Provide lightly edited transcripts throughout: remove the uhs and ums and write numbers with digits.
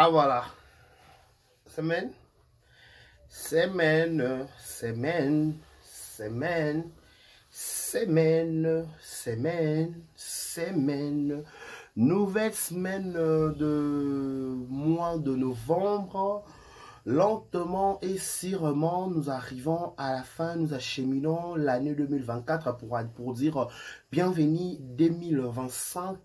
Ah voilà. Semaine. Semaine. Semaine. Semaine. Semaine. Semaine. Semaine. Nouvelle semaine de mois de novembre. Lentement et sûrement, nous arrivons à la fin, nous acheminons l'année 2024 pour dire bienvenue 2025,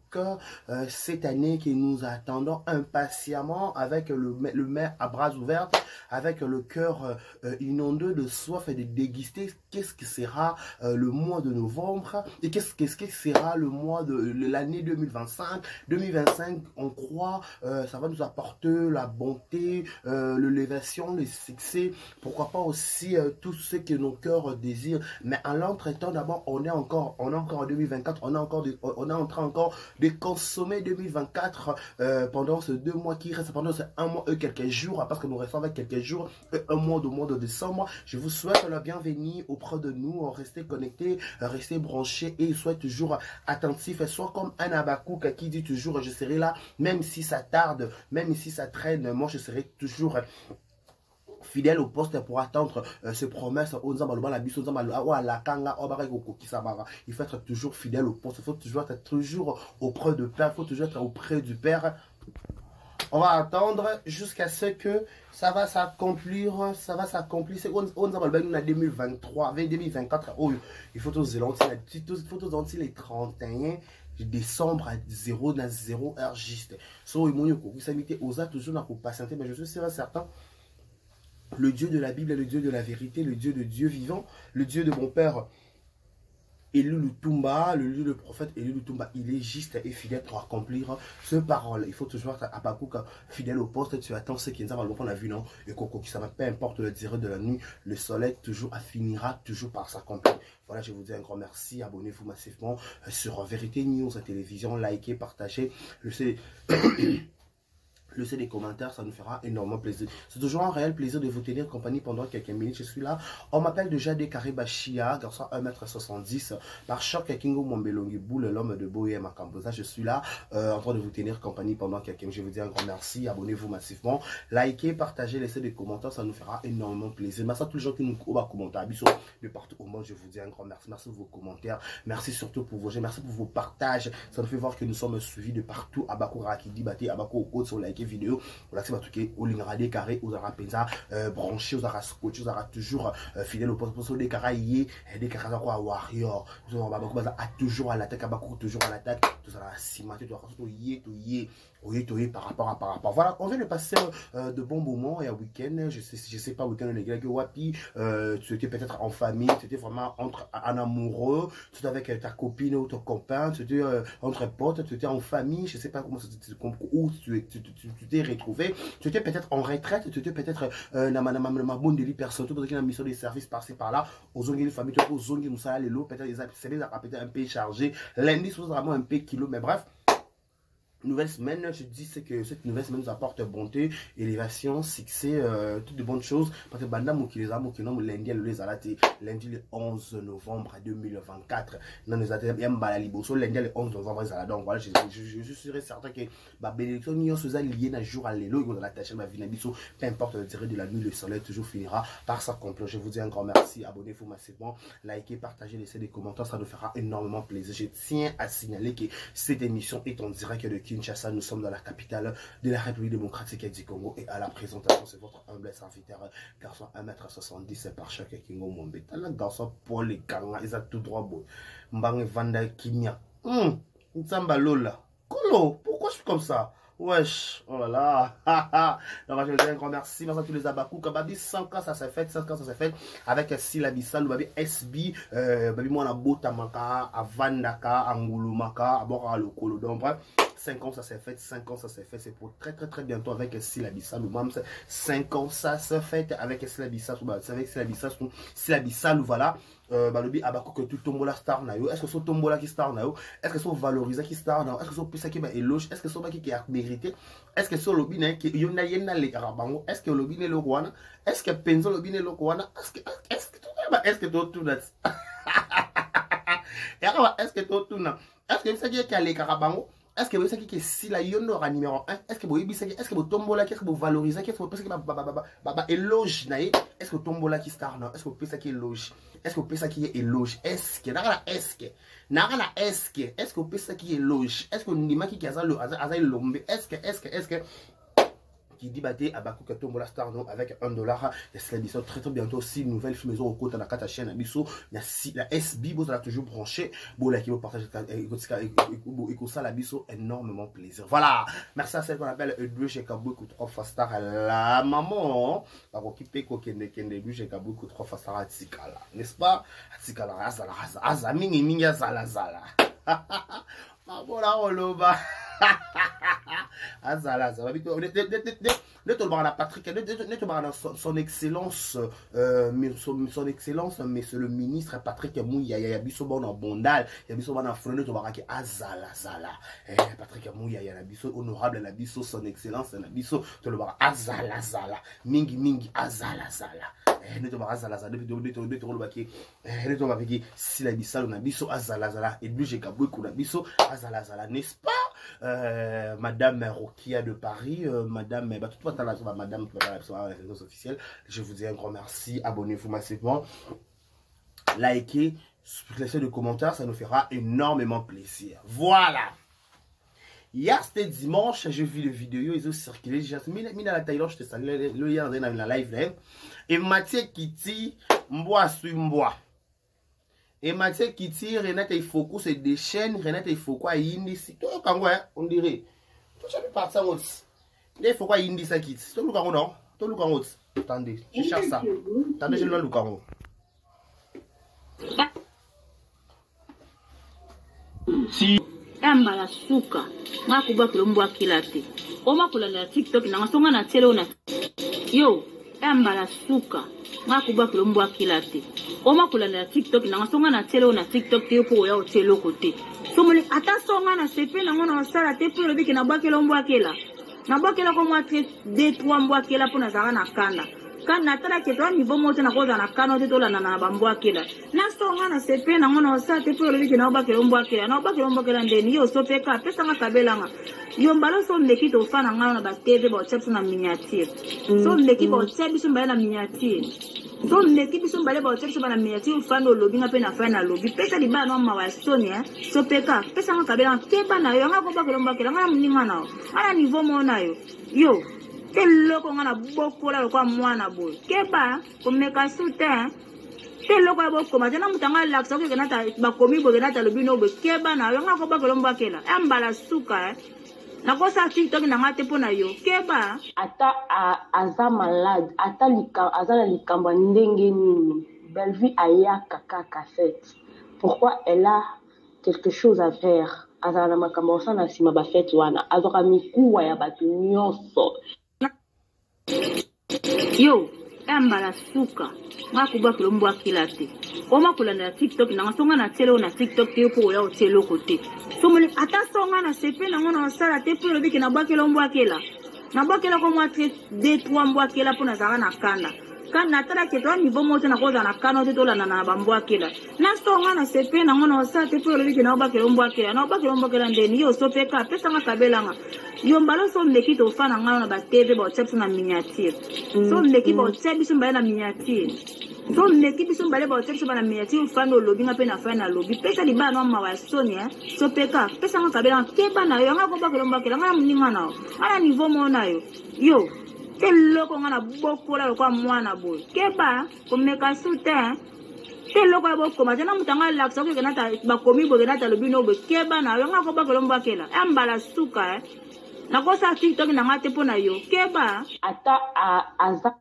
cette année que nous attendons impatiemment avec le maire à bras ouverts, avec le cœur inondé de soif et de déguster qu'est-ce que sera le mois de novembre et qu'est-ce que sera le mois de l'année 2025. 2025, on croit, ça va nous apporter la bonté, l'élévation, le succès, pourquoi pas aussi tout ce que nos cœurs désirent. Mais en l'entretemps, d'abord, on est encore en 2024, on est en train encore de consommer 2024 pendant ces 2 mois qui restent, pendant ces 1 mois et quelques jours, parce que nous restons avec quelques jours, un mois de mois de décembre. Je vous souhaite la bienvenue auprès de nous, restez connectés, restez branchés et soyez toujours attentifs, et soit comme un Abakouk qui dit toujours je serai là, même si ça tarde, même si ça traîne, moi je serai toujours fidèle au poste pour attendre ces promesses. Il faut être toujours fidèle au poste, il faut toujours être auprès de Père, il faut toujours être auprès du Père. On va attendre jusqu'à ce que ça va s'accomplir, c'est on a 2023, 2024, il faut tous les 31 décembre à 0 heure juste. So, il osa toujours n'a pas patienter, mais je suis certain. Le Dieu de la Bible est le Dieu de la vérité, le Dieu de Dieu vivant, le Dieu de mon Père Élu Lutumba, le Dieu de prophète Élu Lutumba, il est juste et fidèle pour accomplir ce parole. Il faut toujours être à Abakouk fidèle au poste, tu attends ce qui nous a vu, non? Et Coco, ça va, peu importe le durée de la nuit, le soleil toujours finira toujours par s'accomplir. Voilà, je vous dis un grand merci, abonnez-vous massivement sur Vérité News à télévision, likez, partagez, laissez des commentaires, ça nous fera énormément plaisir. C'est toujours un réel plaisir de vous tenir compagnie pendant quelques minutes. Je suis là. On m'appelle déjà Karibachia, garçon 1m70, par choc Kingo Mombelongi Boule, l'homme de Boye Makamboza. Je suis là en train de vous tenir compagnie pendant quelques minutes. Je vous dis un grand merci. Abonnez-vous massivement. Likez, partagez, laissez des commentaires, ça nous fera énormément plaisir. Merci à tous les gens qui nous commentent de partout au monde. Je vous dis un grand merci. Merci pour vos commentaires. Merci surtout pour vos jeux. Merci pour vos partages. Ça nous fait voir que nous sommes suivis de partout. Abakou Rakidi Bate, Abakou Haute sur like vidéo, voilà, c'est ma truc au lingradé carré, aux ara penza, branché, aux ara scotch, aux ara toujours fidèle au poste, des caraïers, des carats quoi, warrior, a toujours à l'attaque, Abakou toujours à l'attaque, tout ça, cimenté, tout yé, par rapport. Voilà, on vient de passer de bons moments et un week-end, je sais pas, week-end, les gars, que wapi, tu étais peut-être en famille, tu étais vraiment entre un amoureux, tu étais avec ta copine ou ton copain, tu étais entre potes, tu étais en famille, je sais pas comment où tu t'es retrouvé, tu étais peut-être en retraite, tu étais peut-être ma bonne délit personne, tu étais dans mission de service par-ci par-là, aux ongles de famille, aux ongles de ça, les lots, peut-être peut-être un peu chargé, lundi, c'est vraiment un peu kilo, mais bref. Nouvelle semaine, je dis que cette nouvelle semaine nous apporte bonté, élévation, succès, toutes de bonnes choses. Parce que lundi le 11 novembre 2024. Lundi le 11 novembre. Donc voilà, je serai certain que ma bénédiction est liée à jour à l'élo. Peu importe le durée de la nuit, le soleil toujours finira par s'accomplir. Je vous dis un grand merci. Abonnez-vous massivement, likez, partagez, laissez des commentaires. Ça nous fera énormément plaisir. Je tiens à signaler que cette émission est en direct de Kinshasa, nous sommes dans la capitale de la République démocratique du Congo et à la présentation, c'est votre humble serviteur, garçon 1m70 par chaque Kingo Mombe. Le garçon Paul et Kanga, ils ont tout droit beau. Mbang Vanda Kinya. Ntsamba Lola. Kolo, pourquoi je suis comme ça? Wesh, oh là là, donc je vous dis un grand merci, merci à tous les Abakou, Kababi 5 ans ça s'est fait, 5 ans ça s'est fait, avec Silabissa, le Babi SB, Babi Mwana Botamaka, Avandaka, Angulumaka, Abora le Kolo, donc bref, 5 ans ça s'est fait, 5 ans ça s'est fait, c'est pour très bientôt avec Silabissa, le Mams, 5 ans ça s'est fait avec Silabissa, avec Silabissa, voilà. Balobi Abakou que tout tombola star na yo, est-ce que ce tombola qui star na yo, est-ce que ce valorisé qui star na yo, est-ce que ce pisa qui ba éloge, est-ce que ce qui a mérité, est-ce que ce lobby na qui yona yena le karabango, est-ce que lobby ne le rwana, est-ce que penzo lobby ne le rwana, est-ce que tout net est-ce que tout na, est-ce que ça qui a le karabango, est-ce que vous savez que si la yon aura numéro 1, est-ce que vous savez, est-ce que vous tombola, est-ce que vous valorisez, est-ce que vous pensez que éloge, est-ce que tombola qui star, non, est-ce que vous pensez qu'il éloge, est-ce que vous pensez qu'il éloge, est-ce que, est-ce que vous pensez qu'il éloge, est-ce que vous n'imagez qu'il y a le lombe, est-ce que, qui dit baté à Bakou Katombola Star no avec $1. Et c'est la très très bientôt 6 nouvelles films au côté de la carte chaîne Abisso. Il y a la SB, vous allez toujours branché. Bon, là qui vous partage et ça l'Abisso énormément plaisir. Voilà. Merci à celle qu'on appelle Edouard Kabou 3 fois star la maman. Par occuper Kokende Kende Kabou 3 fois star à Tikala. N'est-ce pas? Tikala Azaming et Minga Zala. Voilà, on le va. Azala, ça va vite. Patrick, son excellence, son excellence, monsieur le ministre Patrick Mouya, il y a biso bon en bondal, il y a biso bon en frone, tu vas Azala, Zala. Patrick Mouya, il y a biso honorable, la biso son excellence, la biso, tu le vas Azala, Zala. Mingi, Azala, Zala. Ne te vas Azala, Zala. Ne te vas avec si la bissal, on a biso Azala, Zala. Et lui, j'ai kaboué qu'on a biso Azala, Zala, n'est-ce pas? Madame Rokia de Paris, madame, madame, les réseaux officiels, je vous dis un grand merci, abonnez-vous massivement, likez, laissez des commentaires, ça nous fera énormément plaisir. Voilà. Hier c'était dimanche, j'ai vu les vidéos, ils ont circulé, j'ai mis la Thaïlande, je te salue, le hier dans la live là, et Mathieu qui dit, mboa sur mboa. Et Mathieu qui tire, Renate il faut que c'est des chaînes, Renate il faut quoi indi si toi quand on dirait. Tu sais pas ça aussi. Il faut quoi indi ça quitte. Toi le quand non, toi le quand attendez, je cherche ça. Attendez, je le quand. Si Ambala suka ngakuba kulombo kilate. Oma kulala TikTok na ngasonga na tele ona. Yo, ambala suka ngakuba kulombo kilate. Oma kulala TikTok na ngasonga na tele ona TikTok te po ya otelo kote. Somoli ata songa na sepe na ngona osala te po lobi ke na bakela ombo akela. Na bakela ko mwa 2-3 mbo akela po na zara na kanda. Kana tala ke to niveau moto na koza na kano te tola na bambo akela. Na songa na sepe na ngona osala te po lobi ke na bakela ombo akela. Na bakela ombo akela ndeni yo sopeka pesa nga kabelanga. Yo mbalo so ndeki to fana nga na ba TV ba chapsu na miniature. So ndeki ba chapsu mbala na miniature. So ndeki biso mbale ba chapsu na miniature fana lobi nga pe na fana lobi. Pesa di ba no mawa Sonia sopeka pesa nga kabelanga keba na yo nga ko bakela ombo akela nga mninga na. Ala niveau mo na yo. Yo Teloko ngana bokola kwa mwana boy. Keba komeka sute. Teloko ya boko majana mutanga laksa ko kenata bakomi bo kenata lobino bo keba na yo ngako bakelo mbakela. Ambala suka na kosa TikTok na ngate pona yo. Keba ata aza malade, ata azala likamba ndenge nini. Bellevue aya kaka cassette. Pourquoi elle a quelque chose à faire? Azala makambo sana sima ba fête wana. Azoka mikuwa ya batu nyonso. Yo, ambala suka ngakuba kulombo kilate. Oma kulana TikTok na ngasonga na tele na TikTok te po ya otelo kote. Somoli ata songa na sepe na ngona osala te po lobi ke na bakela ombo akela. Na bakela ko mwa 2-3 mbo akela po na zara na kanda. Kana tala ke to niveau moto na koza na kano te tola na bambo akela. Na songa na sepe na ngona osala te po lobi ke na bakela ombo akela. Na bakela ombo akela ndeni yo sopeka pesa nga kabelanga. Yo mbalo so ndeki to fana nga na ba TV ba chapsu na miniature. So ndeki ba chapsu mbala na miniature. So ndeki biso mbale ba chapsu na miniature fana lobi nga pe na fana lobi. Pesa di ba no mawa Sonia sopeka pesa nga kabelanga keba na yo nga ko bakela ombo akela nga mninga na. Ala niveau mo na yo. Yo teloko ngana bokola kwa mwana boy. Keba komeka sute. Teloko ya boko majana mutanga laksa ko kenata bakomi bo kenata lobino bo keba na yo nga ko bakela ombo akela. Ambala suka na kosa TikTok na ngate pona yo. Keba ata aza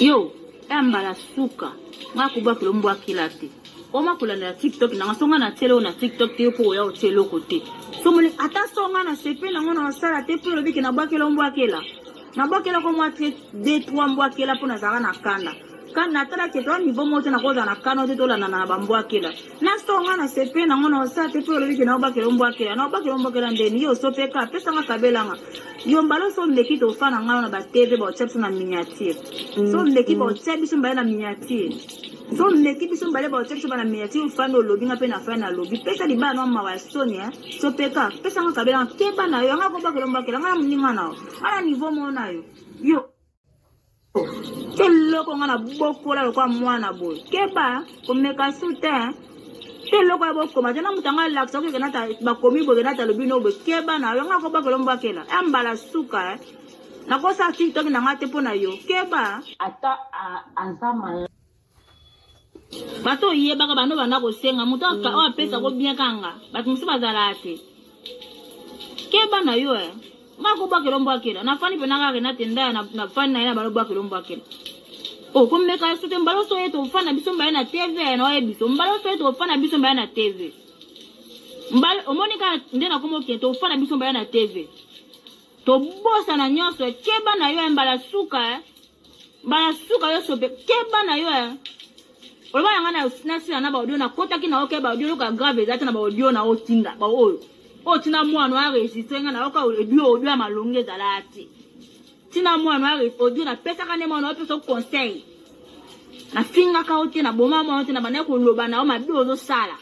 yo ambala suka ngakuba kulombo kilate. Oma kulana TikTok na ngasonga na tele na TikTok te po ya otelo kote. Somoli ata songa na sepe na ngona osala te po lobi ke na bakela ombo akela. Na bakela ko mwa 2-3 mbo akela po na zara na kanda. Quand natala ke to niveau moto na koza na kano te tola na bambwa kila. Na songa na sepe na ngona sa te to lobi na ba ke lombwa kila. Na ba ke lombwa kila ndeni yo so pe ka pesa nga kabela nga. Yo mbalo so ndeki to fa na ngana na ba TV ba chep na miniature. So ndeki ba chep biso mbala na miniature. So ndeki biso mbala ba chep na miniature fa no lobi nga pe na fa na lobi. Pesa di ba no ma wa sonia so pe ka pesa nga kabela ke ba na yo nga ko ba ke lombwa kila nga mninga na. Ala niveau mo na yo. Yo Telo ko ngana bokola kwa mwana boy. Keba komeka sute. Telo ko boko majana mutanga laksa ko kenata bakomi bo kenata lobino bo keba na yo ngako ba kolomba kela. Ambala suka. Na kosa TikTok na ngate pona yo. Keba ata azama bato iye baka bano bana ko senga mutaka o pesa ko bien kanga. Batu musuba zalate. Keba na yo ngako ba kelombo akela na fani penanga ke na tenda na fani na ina balo ba kelombo akela o ko meka sute mbalo so yeto fana biso mba na TV na o biso mbalo so yeto fana biso mba na TV mbalo omonika ndena komo ke to fana biso mba na TV to bosa na nyoso keba na yo mbala suka yo so be keba na yo olba yanga na sina na ba audio na kota kina o keba audio ka grave zata na ba audio na o tinga ba o tina mwana wa registre nga na oka audio amalonge zalati tina mwana wa audio na pesa kane mwana wa so conseil na finga ka oti na boma mwana oti na bana ko loba na o mabio zo sala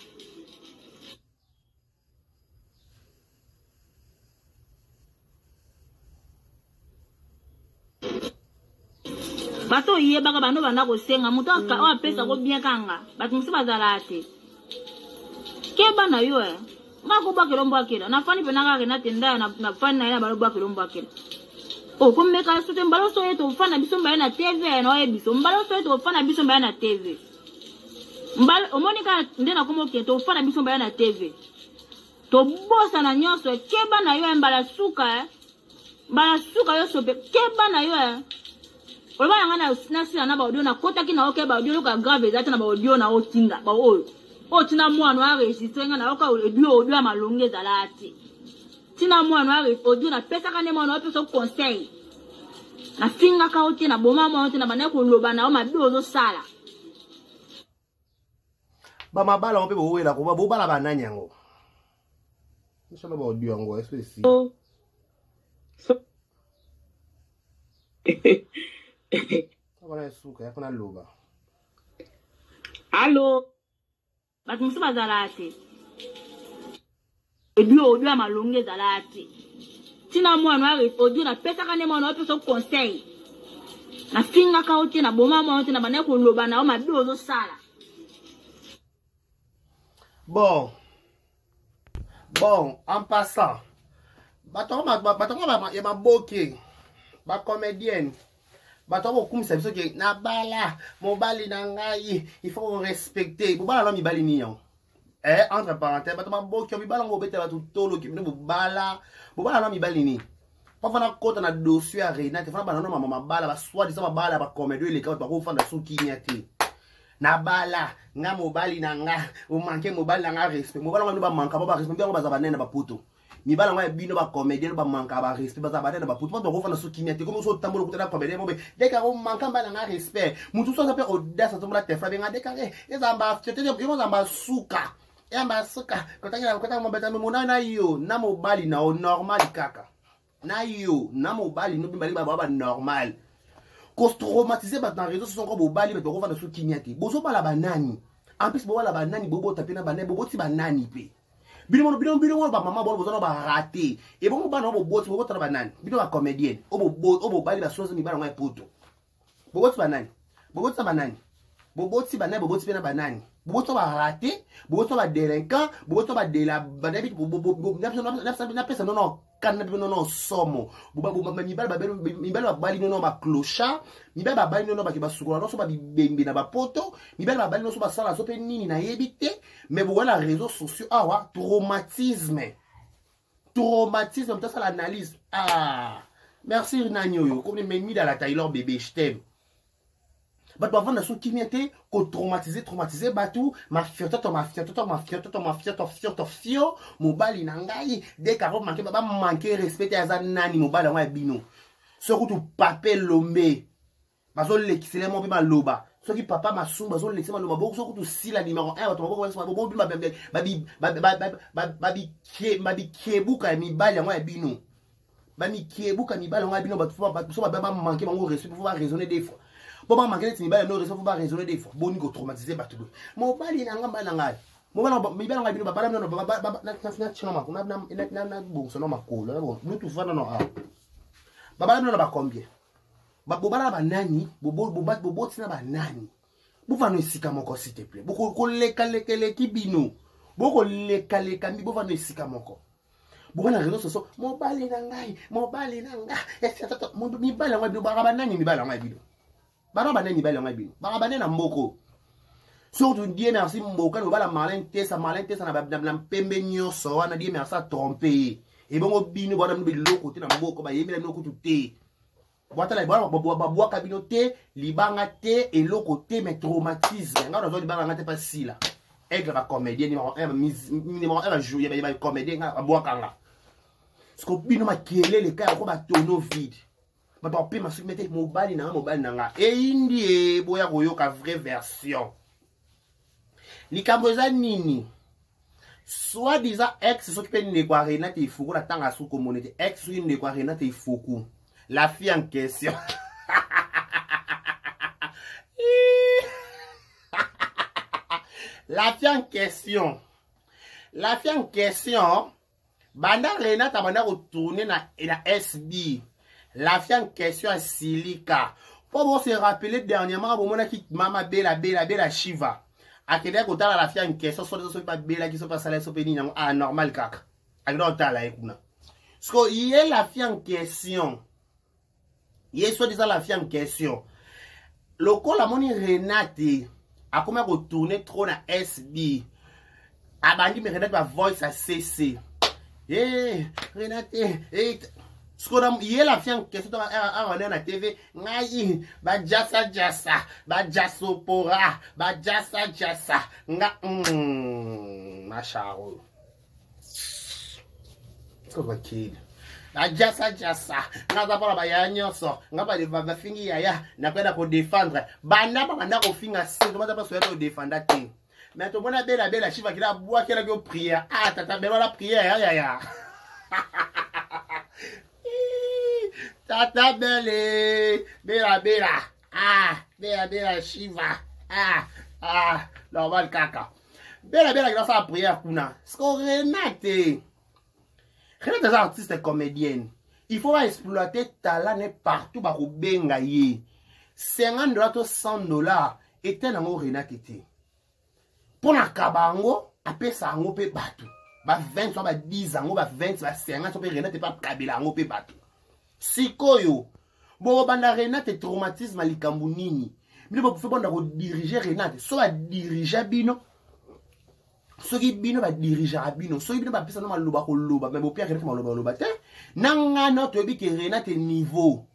bato iye baka bano bana ko senga mutaka o pesa ko bien kanga batu musuba zalati keba na yo ngako ba kelombo akela na fani penanga ke na tenda na fani na ina balo ba kelombo akela o ko meka sute mbalo so yeto fana biso mba na TV na o biso mbalo so yeto fana biso mba na TV mbalo omonika ndena komo ke to fana biso mba na TV to bosa na nyoso keba na yo mbala suka yo so keba na yo olba yanga na sina na ba audio na kota kina o keba audio ka grave zata na ba audio na o tinga ba o tina mwana wa registre nga na oka audio amalonge zalati tina mwana wa audio na pesa kane mwana wa so conseil na finga ka oti na boma mwana oti na bana ko loba na o mabio zo sala ba mabala on pe bo wela ko ba bo bala banani yango nisho ba audio yango espesi Agora suka ya kuna loba Allo batu musuba zalati audio amalonge zalati tina mwana wa audio na pesa kane mwana wa so conseil na finga ka oti na boma mwana oti na bana ko loba na o mabio zo sala bon en passant batonga ya maboke ba comédienne batonga kumisa biso ke na bala mobali na ngai il faut respecter bobala la mibali ni yon entre parenthèses batonga boke mibala ngo bete batu tolo ki bobala la mibali ni pa fana kota na dossier ya Renate fana bana no mama bala ba soit disant bala ba comédie les cas ba ko fanda suki nyati na bala nga mobali na nga o manke mobali na nga respect mobali ngo ba manka ba respect ngo ba za banene ba poto mibala ngo bino ba comédien ba manka ba respect ba za banene ba poto ba ko fanda suki nyati comme so tambolo ko na comédien mo be deka ko manka ba na nga respect mutu so sape audace to mula tefa be nga deka ezamba tete yo zamba suka yamba suka kota mo beta mo na yo na mobali na o normal kaka na yo na mobali no bimbali ba normal ko traumatiser ba dans réseau sont ko bobali ba ko fanda su kinyati bozo bala banani en plus bo bala banani bobo tapena banani bobo ti banani pe bino ba mama bo bozo ba raté et bon ba no bobo ti bobo ta banani bino ba comédienne obo bali ba sozo mi bala ngwa poto bobo ti banani bobo ti banani bobo ti pena banani bobo to ba raté bobo to ba délinquant bobo to ba de la banani bobo na pesa non kana bino no somo mibala ba bali no ba clochard mibala ba bali no ba ke ba sukula no so ba bibembe na ba poto mibala ba bali no so ba sala so pe nini na yebite mais bo wala réseaux sociaux awa traumatisme ta ça l'analyse merci Nanyo yo comme me mis dans la Taylor bébé je t'aime But avant de son kimité, qu'on traumatiser batou, ma fioto, mobile nangai, dès qu'à manquer, papa manquer respecter à nani, mobile en bino. Ce que tu papel lombe, bazo l'excellent mon ma loba, soki papa masumba zo laisser maloma boko soki tu si la numéro 1 bato boko boko babi kiebuka ya mibali yango ya bino bami kiebuka mibali yango ya bino bato so ba manquer bango respect pour raisonner des fois bon ba manquer mibali no respect pour raisonner des fois boni ko traumatiser bato mobali na ngamba na ngai mobali mibali yango ya bino babala no na chino makuna na bonso no makolo bon nous tout fana no a babala no ba combien bobala ba nani bobo tina ba nani bova no esika moko s'il te plaît boko leka kibino boko leka mi bova no esika moko bobala réseaux sociaux mobali na ngai mibali yango bino ba nani mibali yango bino ba nani mibali yango bino ba nani na mboko surtout Dieu merci mboka no bala malin tesa na pembe nyoso wana Dieu merci a tromper et bongo bino bana biloko te na mboko ba yemela no kutu te boata la boa kabinote libanga te et l'autre côté mais traumatisme nga dans libanga te pas si là aigle va comédien numéro 1 va jouer va comédien nga boa kanga parce que bino makele les cas ko ba tono vide ba pa ma submete mobile na nga et indi boya koyoka vraie version likambo za nini soit disant ex s'occuper de quoi Renate Ifuku la tanga sous communauté ex une de quoi Renate Ifuku la fille en question. La fille en question. Banda Renata banda retourner na SB. La fille en question est Silika. Pour se rappeler dernièrement, bon mona qui mama bella Shiva. A kede ko tala la fille en question so pas bella qui so pas salaire so peni ah normal kaka. A kede tala ekuna. Parce que il est la fille en question. Il est soit disant la fille en question. Le col la moni Renate a comment retourner trop na SB. A bandi mais Renate va voice à CC. Renate, ce qu'on il est la fille en question on est na TV. Ngai ba jasa ba jasopora, ba jasa nga macharo. C'est quoi kid? La jasa nga za ba ya nyoso nga ba fingi ya na kwenda ko défendre banda ko finga sendo ba so ya ko défendre te mais to bona bela Shiva kila boa kila ko prière tata bela la prière ya tata bela bela Shiva normal kaka bela kila sa prière kuna sko Renate des artistes comédiennes. Il faut exploiter talent partout par au bengaye. $50 $100 et un amour Renate. Pour la kabango, après ça on peut battre. Ba 20 ba 10 ans, ba 20 ba 50 peut Renate pas kabila on peut battre. Sikoyo. Bon banda Renate traumatisme likambu nini. Mais bon faut banda ko diriger Renate, so ba diriger bino. Soki bino ba dirigeant bino soki bino ba pesa no maloba ko loba mais bo pia Renate maloba te nanga no to bi ke Renate niveau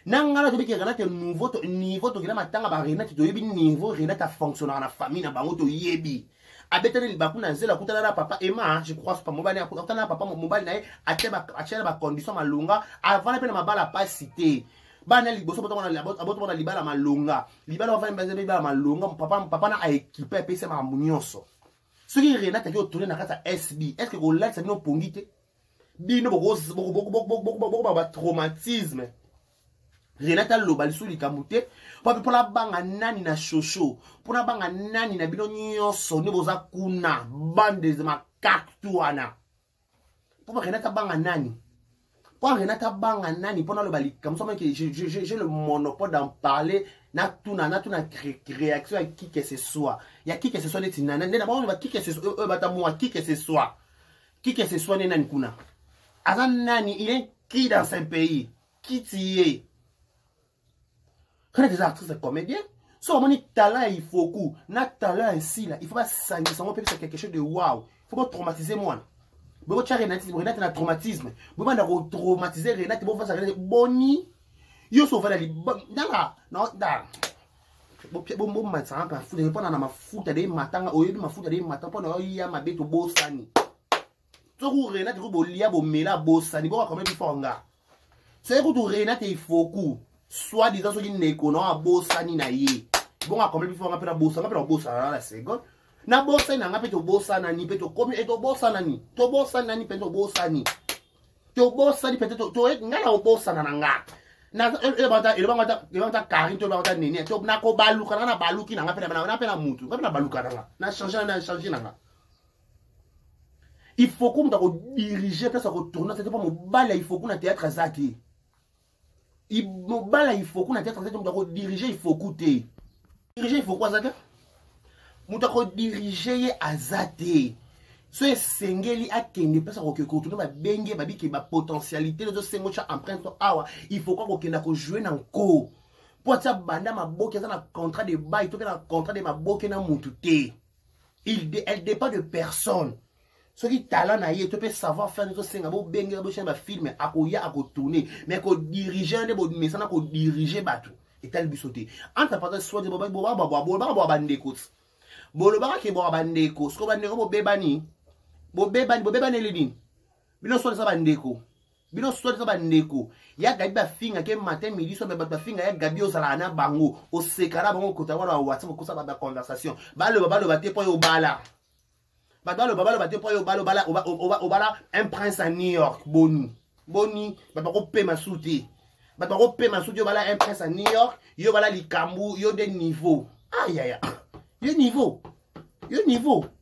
nanga no to bi ke Renate nouveau to niveau to kila matanga ba Renate to yebi niveau Renate fonctionner na famille na bango to yebi abetele libaku na nzela kutana na papa Emma je crois pas mobile na kutana na papa mobile na ateba ba condition malunga avant pe na mabala pas cité bana liboso boto na libala malunga libala va mbaze libala malunga papa na a équiper pesa ma munyonso. Ce qui est Renate qui est tourné dans la SB, est-ce que vous l'avez dit pour guider? Bino beaucoup traumatisme. Renate lobali sous les kamute pour la banga nani na chocho pour la banga nani na bino nyonso ne boza kuna bande de makaktuana pour Renate banga nani pour Renate banga nani pour na lobali comme ça que j'ai le monopole d'en parler. Na tuna réaction à qui que ce soit. Il y a qui que ce soit neti nana. D'abord on va qui que ce soit batamoa qui que ce soit. Qui que ce soit nani kuna. Azan nani il est qui dans ce pays? Qui tié? Quand des artistes comédiens, so mon talent il faut coup. Na talent ici là, il faut pas s'engager ça peut quelque chose de waouh. Il faut pas traumatiser moi. Bon tu Renate na traumatisme. Bon na traumatiser Renate bon faire ça boni. Yo so fala li danga no da bo matanga pa futa pona na mafuta de matanga oyebi mafuta de matanga pona ya mabeto bosani to ku Renate ko bolia bo mela bosani bo ka bi fonga c'est que to Renate Ifuku soit disant so ki neko no bosani na ye bon a combien fois on appelle la bossa la seconde na bossa na ngape to bossa na ni pe to komi et to bossa na ni pe to bossa ni pe to ngala o bossa na nga na e bata Karin to bata nene to na ko baluka na baluki na ngape na pe na mutu ngape na baluka na changer na nga. Il faut qu'on me diriger place à retourner c'est pas mon bal il faut qu'on a théâtre zaki mon bal il faut qu'on a théâtre zaki on diriger il faut écouter diriger il faut quoi zaki mon diriger à zate ce sengeli a kende place à retourner ba benge ba biki ba potentialité de ce mocha empreinte awa il faut quoi qu'on a jouer dans ko pour ça banda ma boke ça na contrat de bail to na contrat de ma boke na mutute elle dépend de personne. Ce qui talent na ye, tu peux savoir faire des choses, abo bengue, abo chen ba film, akoya, ako tourner, mais ako diriger de bon message, ako diriger batu. Et tel bisoté. Entre par soit de boba bandeko. Boloba ke boba bandeko, sko bandeko bo bebani ledin. Bino soit ça bandeko. Bino soit ça bandeko. Ya gabi ba finga ke matin midi so ba finga ya gabi ozala na bango, o sekara bango kota wana WhatsApp ko sa ba conversation. Balo te po yo bala. Balo un prince à New York, Boni, bako pe masouti, yo bala un prince à New York, yo bala likambu, yo de niveau, aïe, yo niveau,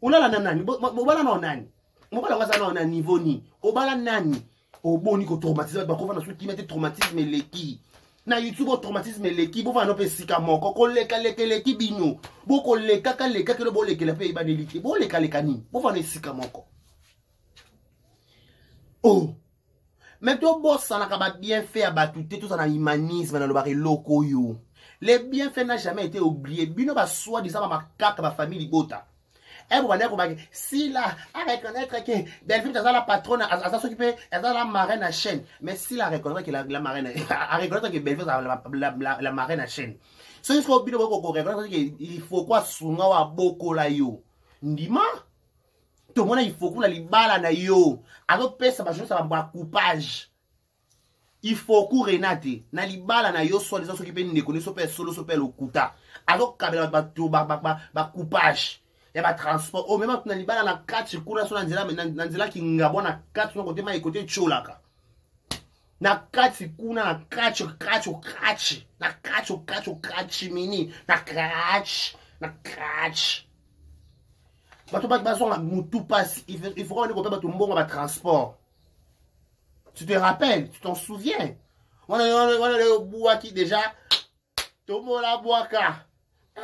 oula la nanani, bala non nani, bala wasa non na niveau ni, obala nani, o boni ko traumatisme, bako va na souti mette traumatisme leki. Na YouTube au traumatisme leki bo va no pe sika moko ko leka leki bino bo ko leka ke lo bo leka le pe ibaneliki bo leka ni bo va no sika moko oh mais to boss ça na ka bien fait abatute tout ça na humanisme na lo ba loko yo les bienfaits n'a jamais été oublié bino ba soi disant ma kaka ba famille bota et bon si là à reconnaître que Delphine c'est la patronne à s'occuper elle a la marraine à chaîne mais si la reconnaître que la marraine à reconnaître que Delphine la marraine à chaîne ce qui faut bien reconnaître il faut quoi sunga wa boko la yo ndima tout le monde il faut qu'on la libala na yo alors pesa ba ça va coupage il faut qu'on renate na libala na yo soit les s'occuper ndeko ne so pe solo so pe lokuta alors kabela ba coupage ya ba transport au même temps libala na catch kuna so na nzela ki ngabo na catch no côté ma côté cholaka na catch kuna na catch mini na catch bato bazonga mutu passe il faut qu'on ait bato mbongo ba transport tu te rappelles tu t'en souviens on le bois qui déjà tomo la boaka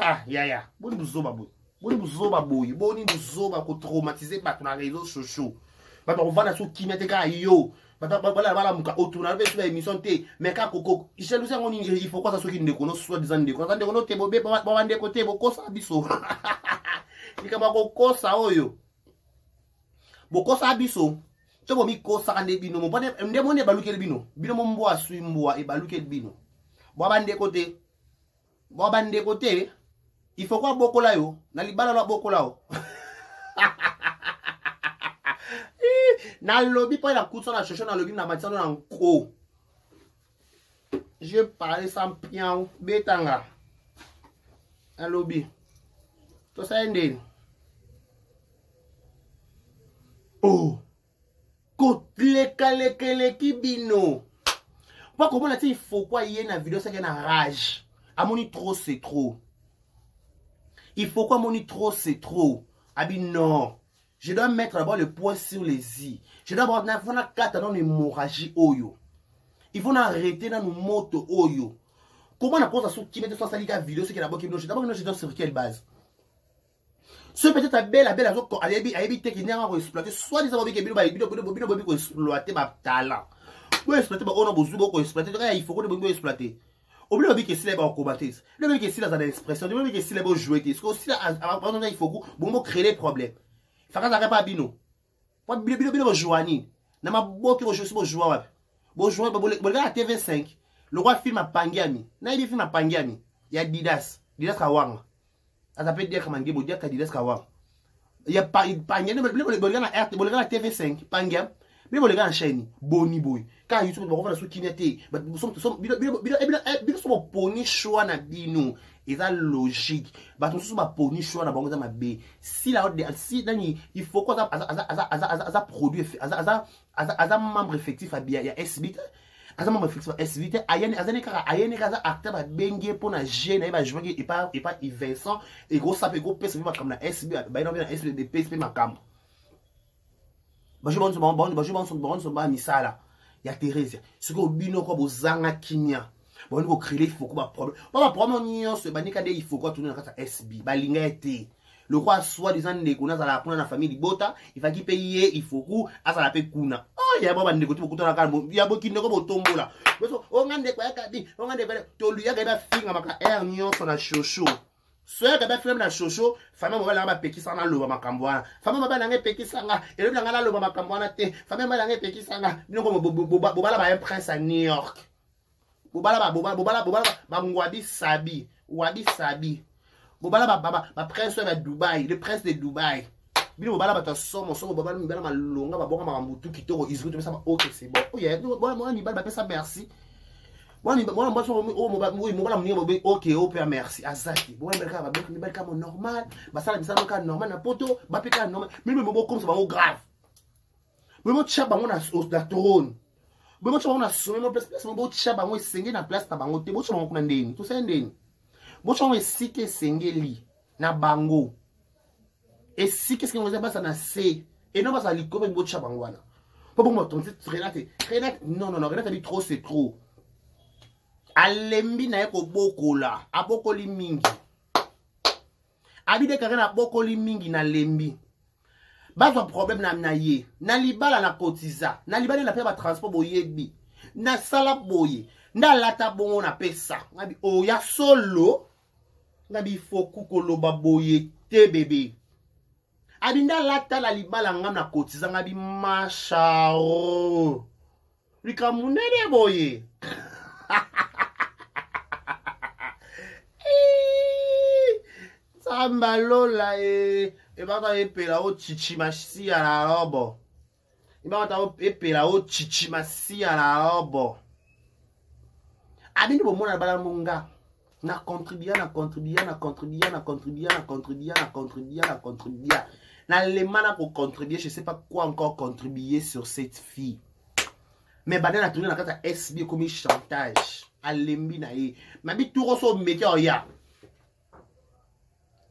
ah ya boni buzoba boy boni buzoba ko traumatiser bato na réseaux sociaux bato on va na so kimete ka yo bato bala muka otuna be sur émission te mais ka koko il faut quoi ça so ki ndeko no so disant ndeko ça ndeko no te bobe ba ndeko te boko sa biso ikaba ko kosa oyo boko sa biso to bo mi kosa kande bino mo bone ndemo ne balukeli bino mo mbo asu mbo e balukeli bino bo ba ndeko te il faut quoi boko la yo na libala la boko la o na lobby pas la course na chercher na lobby na matin na nko je parle sans pian betanga na lobby to ça ende oh ko leka kibino pas comment là il faut quoi y na vidéo ça qui na rage amoni trop c'est trop. Il faut quoi mon trop c'est trop. Abi non. Je dois mettre d'abord le poing sur les i. Je dois avoir une carte dans l'hémorragie oyo. Il faut arrêter dans nos motos oyo. Comment on a posé sur qui met sur sa vidéo ce qui est d'abord qui nous d'abord je dois sur quelle base. Ce peut-être belle azoko ayebi te qui n'est pas exploité soit des abobé bino ko exploiter ba talent. Bo exploiter ba on a besoin ko exploiter il faut que bo exploiter. Oublie le que si les bons combattants, le que si les expressions, le que si les bons joueurs, parce que si il faut que bon créer des problèmes. Faut que ça pas bino. Pas bino jouani. Na ma boki bo jouer joueur. Bo joueur bo la TV5. Le roi film à Pangiami. Na il film à Pangiami. Il y a Didas Kawang. Ça peut dire comment dire dire Didas Kawang. Il y a Pangiami bo la RT bo la TV5 Pangiam. Mais bon les gars en chaîne boni boy car YouTube on va sur kinete mais nous sommes bino poni choix na bino eza logique bato mosusu baponi choix na bango eza mabe si nani il faut ko aza produit aza membre effectif ya SB te aza membre effectif ya SB te ayeni kaka aza acteur babengi mpo na g na ye bajoingi epa Vincent ekosapa ekopesa mpe makambo na SB bayina mpe na SB bepesi mpe makambo bajo banso ba misala ya Thérèse soki obino ko bozanga kimia boni ko créer il faut ko ba problème nyonso banika de il faut ko tourner na kata SB balinga ete le roi soit disant ndeko na zala kuna na famille bota il va qui payer il faut ko azala pe kuna oh ya baba ndeko to kutana ka ya bokinde ko botombola beso ongande kwa kabi ongande vele to luya ga ba finga maka air nyonso na shosho soya ga ba film na shosho fama mobala ba pekisa na loba makambo wana fama mobala nga pekisa nga elo nga na loba makambo wana te fama mobala nga pekisa nga bino ko bobala ba un prince à New York bobala ba ngwabi sabi bobala ba prince de Dubaï le prince de Dubaï bino bobala ba ta somo bobala mi bala malonga ba bonga makambutu kitoko izwi to ça OK c'est bon oh ya bona mi bala ba pesa merci moi OK au père merci azaki bon belka mo normal basala bisala ka normal na poto ba peka normal mais comme ça ba grave mais mo tcha bango na trône mais mo tcha bango na sommet place mo tcha bango esenge na place ta bango te mo tcha bango kuna ndeni to sa ndeni mo tcha bango esike esengeli na bango esike ce que vous avez na c et non pas ali comme mo tcha bango wana pas bon mo tonti Renate non Renate dit trop c'est trop alembi na yeko bokola abokoli mingi abide kaka na bokoli mingi na lembi bazwa problème na ye na libala na kotiza na libala na pe ba transport boyebi na sala boye na lata bongo na pesa ngabi oya solo ngabi foku koloba boye te bébé abinda lata la libala ngam na kotiza ngabi masharo likamunene boye Samba lola bata epela o chichimasi ya la robo. Bata epela o chichimasi ya la robo. Abini bo mona bala munga. Na contribuer. Na lemana ko contribuer, je sais pas quoi encore contribuer sur cette fille. Mais bana na tourner na kata SB comme chantage. Alembi na ye. Mabi turo so meki oya.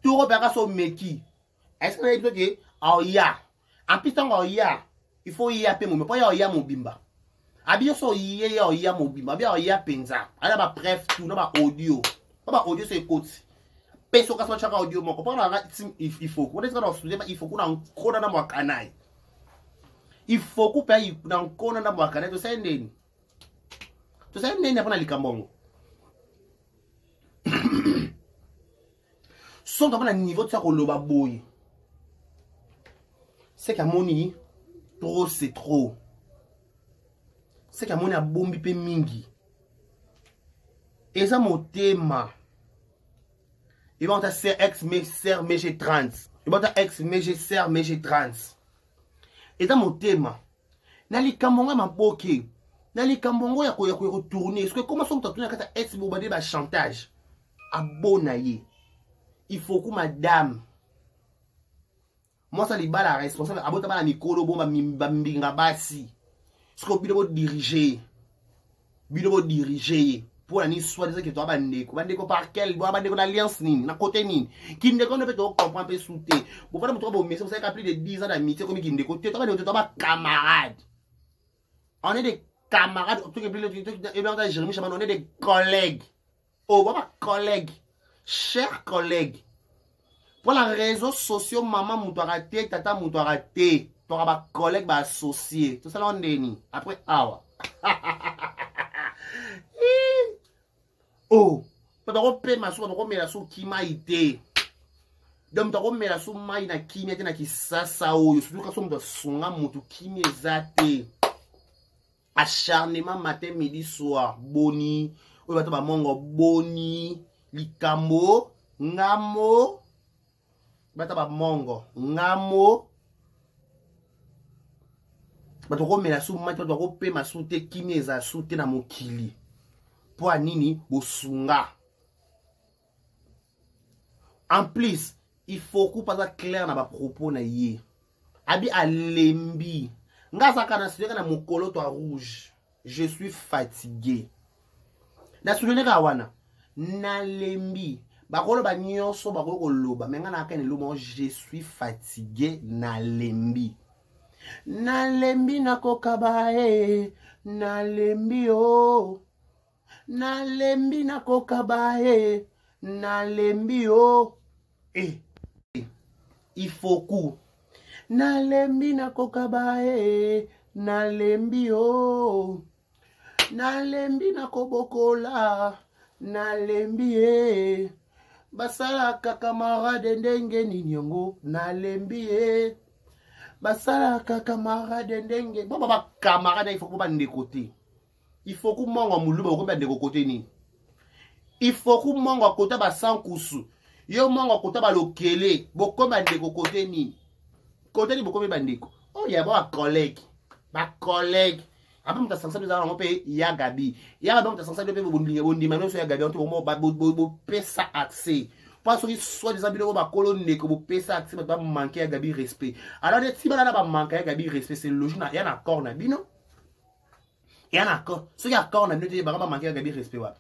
Turo baka so meki. Est-ce que vous avez dit oya? En plus tant oya, il faut y appeler mon mais pas oya mon bimba. Abi so yé oya mon bimba, abi oya penza. Ala ba bref tout na ba audio. Ba audio c'est écoute. Peso ka so chaka audio mon comprendre il faut. On est dans studio il faut qu'on en kona na mwakanai. Il faut qu'on paye dans kona na mwakanai to say ndeni. To say ndeni apana likambongo. Sont dans un niveau de ça koloba boy. C'est qu'à moni trop c'est trop. C'est qu'à moni a bombi pe mingi. Et ça mon thème. Il va faire ex ser mg 30. Il va ex mg ser mg 30. Et ça mon thème. Nali kambonga maboke. Nali kambongo ya ko retourner. Est-ce que comment sont tourner kata ex bobade ba chantage. Abonaye. Il faut que madame moi ça li bala responsable abota bala mikolo bomba mbinga basi ce que bido diriger pour la ni soit des que toi bandeko par quel bois bandeko d'alliance nini na côté nini kindeko ne peut comprendre pe souté pour faire mon mais ça fait plus de 10 ans d'amitié comme kindeko toi bandeko toi camarade on est des camarades tout que et bien Jérémy Chaman on est des collègues oh papa collègues chers collègues, pour la réseaux sociaux, maman moutouarate, tata moutouarate, pour ma collègue, ma associé, tout ça là on déni. Après, awa. Oh, tu as payé ma soeur, tu as la sou qui m'a été. Donc tu as la sou maï na qui m'a été na qui sasa ou, surtout quand on doit songa moutou qui m'a zate. Acharnement matin, midi, soir, boni, ou tu as mongo boni. Likambo, ngamo, bata ba mongo, ngamo, bato ko mela sou mati bato ko pe masute kimeza sute na mokili. Po anini bosunga. En plus, il faut que pas clair na ba propos na yé. Abi alembi. Nga zakana studio na mokolo to rouge. Je suis fatigué. Na studio ka wana. Na lembi. Bakolo ba nyonso bakolo ko loba. Menga na akene lomo je suis fatigué na lembi. Na lembi na kokabae. Na lembi oh. Na lembi na kokabae. Na lembi oh. Il faut coup. Na lembi na kokabae. Na lembi oh. Na lembi na kobokola. Na lembi basala kamarade ndenge ninyongo. Na lembi basala kamarade ndenge. Baba camarade il faut que bande côté. Il faut que mongo muluba ko bande côté ni. Il faut que mongo côté ba sankusu. Yo mongo côté ba lokele, boko bande côté ni. Côté ni boko bande ko. Oh ya ba collègue. Ba collègue. Après on t'a censé nous avoir payé ya Gabi. Ya donc t'a censé payer bondi même sur ya Gabi on te bo pesa accès. Parce que soit des habitants ba colonne que bo pesa accès ba manquer ya Gabi respect. Alors si ba ba manquer ya Gabi respect c'est logique na ya na accord na bino. Ya na accord. Ce qui accord na bino te ba manquer ya Gabi respect wa.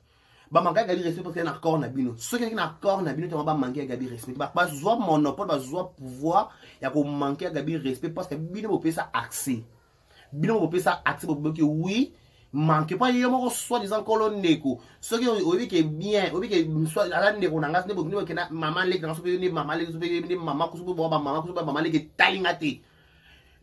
Ba manquer ya Gabi respect parce que ya na accord na bino. Ce qui na accord na bino te ba manquer ya Gabi respect. Ba soit monopole ba soit pouvoir ya ko manquer ya Gabi respect parce que bino bo pesa accès. Bino bo pesa accès bo que oui manque pas yemo soit disant coloneko ce qui obi que bien obi que soit ala ndeko na ngas ne bo que na maman lek na so ni maman lek so ni maman ko so bo maman ko so maman lek talingate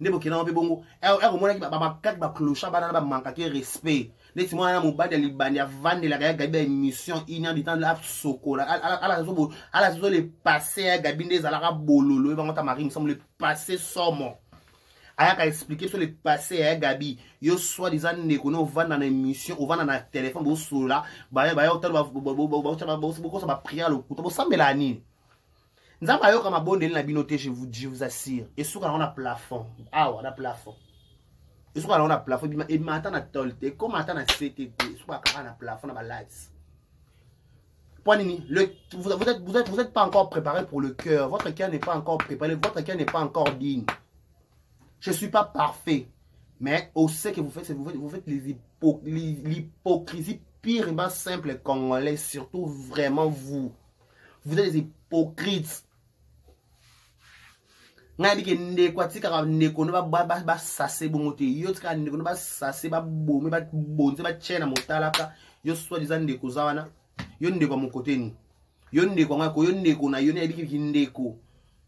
ne bo que na be bongo e mona ki ba kat ba clocha ba na ba manka ke respect ne ti mona mo ba de libani vendre la Gabi émission ina du temps la sokola ala so le passer Gabi des ala ka bololo ba ngota mari me semble le passer somo. Ayaka expliquer sur le passé à Gabi. Yo soit disant nekono va dans l'émission, on va dans le téléphone, bo sola, ba yo tel ba ça va prier le couteau, ça melani. Nzamba yo kama bonde na binoté je vous assure. Et sur on a plafond. Ah on a plafond. Et sur on a plafond, et matin na tolte, comme matin na CTT, sur on a plafond na ba lights. Vous êtes pas encore préparé pour le cœur. Votre cœur n'est pas encore préparé, votre cœur n'est pas encore digne. Je ne suis pas parfait, mais au sait que vous faites l'hypocrisie pire et simple congolais, surtout vraiment vous. Vous êtes des hypocrites. Nga di ke ndeko atika ndeko no ba sase bongote yo tika ndeko no ba sase ba bomi ba bonze ba chena motalaka yo soi disant ndeko zawana yo ndeko mokoteni yo ndeko ngako yo ndeko na yo ne biki ndeko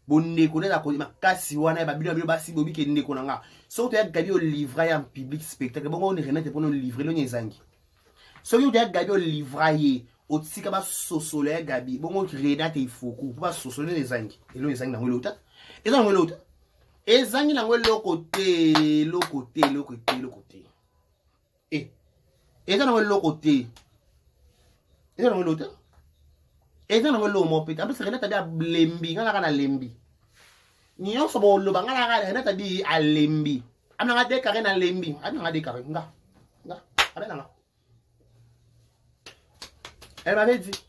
bondeko na ko makasi wana ba bino ba si bobi ke ndeko nanga so to ya Gabi au livrer en public spectacle bongo on renate pour nous livrer lo nyezangi so yo ya Gabi au livrer au tika ba sosole Gabi bongo renate ifoku pour ba sosole les zangi et lo nyezangi na ngolota et dans l'autre et zangi na ngolo côté et dans l'autre côté et dans l'autre et dans ngolo mo peta après renate ba lembi ngala kana lembi nyo so bo lo bangala kana renate bi a lembi amna ngade kare na lembi amna ngade kare nga abena nga elle m'avait dit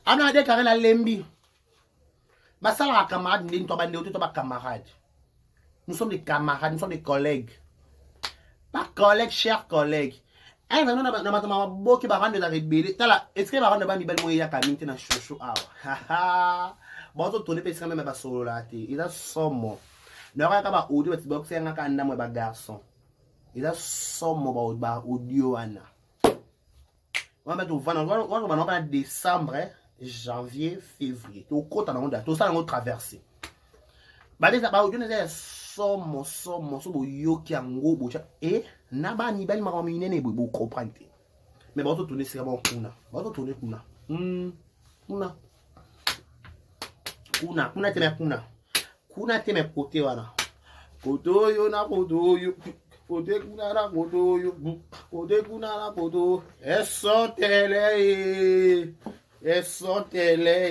amna ngade kare na lembi basala camarade ndi to bande to ba camarade nous sommes des camarades nous sommes des collègues pas collègues chers collègues. Eh non na matama boki ba rande da rebele tala est-ce que ba rande ba mi bel moya ka minti na shosho awa haha ba to tourner pesa même ba solo la te il a somo na ka ba audio ba box nga ka ndamwe ba garçon il a somo ba audio wana on va to vana on va en décembre janvier février to kota na onda to ça na traverser ba les ba audio ne somo so yoki ango bocha et na ba ni bel ma minene bo comprendre mais ba to tourner seulement kuna ba to tourner kuna kuna te me côté wana koto yo na koto yo kote kuna na koto yo kote kuna na koto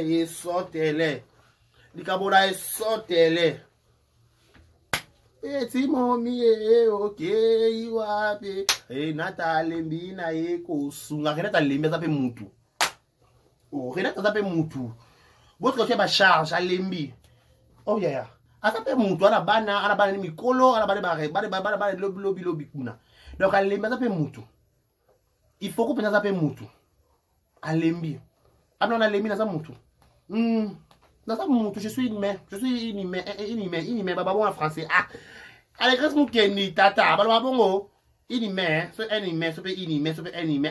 esotele likabora esotele eti momi okay iwape nata lembi na eko sunga kenata lembi za pe mutu Oh, Renate aza pe mutu. Votre qui ba charge à lembi. Oh ya. Aza pe mutu ana bana ni mikolo, ana bana lobi kuna. Donc à lembi aza pe mutu. Il faut que pensa pe mutu. À lembi. Abna na lembi na za mutu. Naza mutu, je suis inhumain, baba bon en français. Ah. Allez, reste mon keni tata, baba bongo. Inhumain, so inhumain.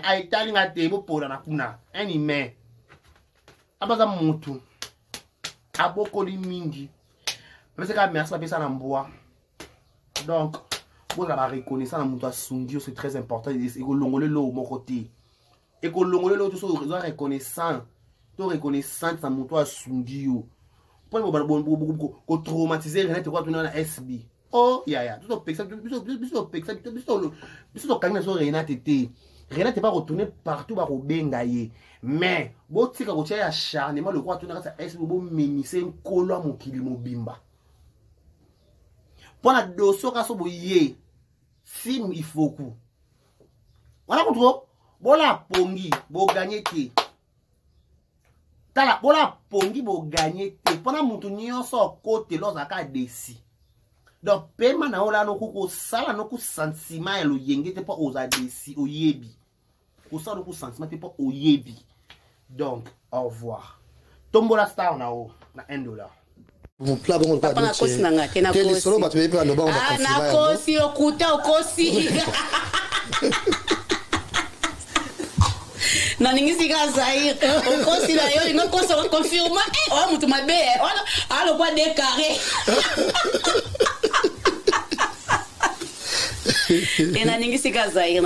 Ay tali nga tebo pora na kuna. Inhumain. Abaza mutu. Aboko li mingi. Mais c'est quand même merci ça na mboa. Donc, vous avez reconnaissance na mutu asungi, c'est très important. Et ko longole lo mon côté. Et ko longole lo tout so reconnaissant. To reconnaissant na mutu asungi yo. Pour ko traumatiser Renate quoi tourner na SB. Oh, ya. Tout ça, Renate pas retourner partout par Obenga ye. Mais, bon, tu sais, quand tu as acharnement, le roi tourner à SB, bon, ménisser un colo à mon kilimo bimba. Pour la dosso, quand tu as sim, il faut coup. Voilà, contre, bon, la pongi, bon, gagner qui. Tala, bon, la pongi, bon, gagner qui. Pendant mon tournoi, sur côté, l'osaka desi. Donc, paiement na ola no kuko sala no ku sentiment ya lo yenge te pas oza desi oyebi. Ko sala no ku sentiment te pas oyebi. Donc, au revoir. Tombola star na o na $1. Vous plat bon pas na kosi na ngate na kosi. Solo ba tu pe no ba on na kosi okuta okosi. Na ningisi ka Zaire. Okosi la yo ngo kosi confirma. Oh mutu mabe. Alo kwa décarré. Na ningisi ka Zaire.